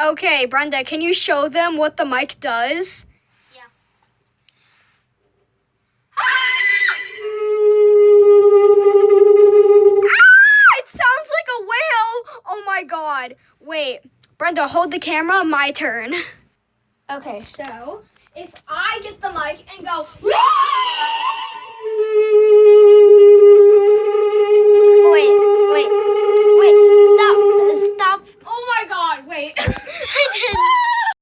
Okay, Brenda, can you show them what the mic does? Yeah. It sounds like a whale! Oh my god. Wait, Brenda, hold the camera. My turn. Okay, so if I get the mic and go,